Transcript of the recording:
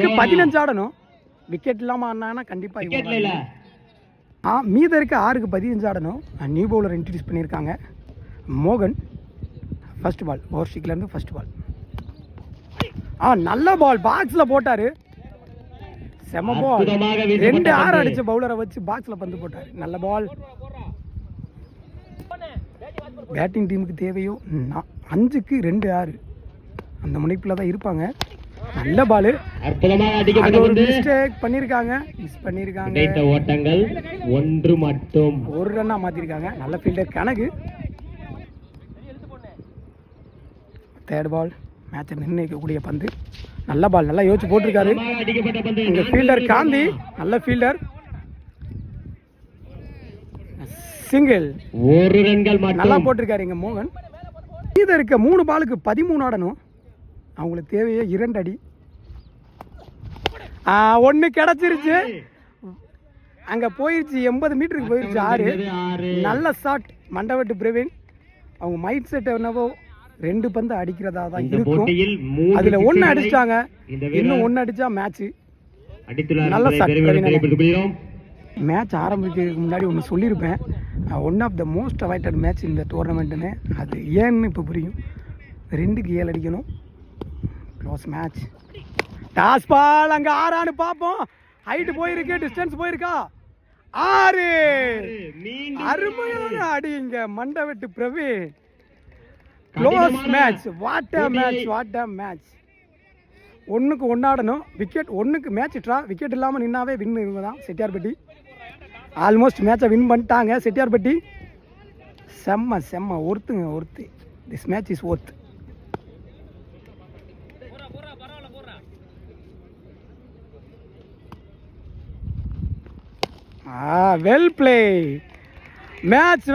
பாலுக்கு 15 ஆடணும். விக்கெட் இல்லாமல் ஆடினாங்கன்னா கண்டிப்பாக மீத இருக்க 6க்கு 15 ஆடணும். நியூ பவுலர் இன்ட்ரடியூஸ் பண்ணியிருக்காங்க. மோகன் ஃபர்ஸ்ட் பால், ஓவர் ஸ்டிக்லேருந்து ஃபர்ஸ்ட் பால். நல்ல பால், பாக்ஸில் போட்டார். செம பால், 2 6 அடிச்ச பவுலரை வச்சு பாக்ஸில் பந்து போட்டார். நல்ல பால். பேட்டிங் டீமுக்கு தேவையோ 5க்கு 2 6 அந்த முனைப்பில் தான் இருப்பாங்க. நல்ல பால், அது ஒரு மிஸ்டேக் பண்ணியிருக்காங்க, மிஸ் பண்ணியிருக்காங்க. ஓட்டங்கள் 1 மட்டும், 1 ரன்னாக மாற்றிருக்காங்க. நல்ல ஃபீல்டர் கணக்கு. தேர்ட் பால், மேட்சை நிர்ணயிக்கக்கூடிய பந்து. நல்ல பால், நல்லா யோசிச்சு போட்டிருக்காரு. இங்க ஃபீல்டர் காந்தி, நல்ல ஃபீல்டர். சிங்கிள், 1 ரன்கள் மட்டும், நல்லா போட்டிருக்காரு இங்க மோகன். மீத இருக்க 3 பாலுக்கு 13 ஆடணும். அவங்களுக்கு தேவையே 2 அடி. 1 கிடைச்சிருச்சு. அங்க போயிருச்சு, 80 மீட்டருக்கு போயிருச்சு. 6 நல்ல ஷாட் மண்டவெட்டு பிரவீன். அவங்க மைண்ட் செட் என்னவோ 2 பந்து அடிக்கிறதா தான் இருக்கும். அதுல 1 அடிச்சாங்க, இன்னும் 1 அடிச்சா மேட்ச். நல்ல ஷாட். மேட்ச் ஆரம்பிக்கிறதுக்கு முன்னாடி ஒன்று சொல்லியிருப்பேன், one of the most avoided match இந்த டோர்னமெண்ட்டுன்னு. அது ஏன்னு இப்போ புரியும். 2க்கு 7 அடிக்கணும். Close match. டாஸ் பால், அங்கே 6 பார்ப்போம். ஹைட் போயிருக்கு, டிஸ்டன்ஸ் போயிருக்கா. 6 அருமையான அடி இங்க மண்டவெட்டு Praveen. Close match. What a match, what a match. 1க்கு 1 ஆடணும். விக்கெட் 1க்கு மேட்ச் ட்ரா. விக்கெட் இல்லாமல் நின்னாவே வின் இவங்க தான். செட்டியார்பட்டி ஆல்மோஸ்ட் மேட்சை வின் பண்ணிட்டாங்க. செட்டியார்பட்டி செம்ம செம்ம ஒர்த்துங்க, worth. This match is worth. Well play match.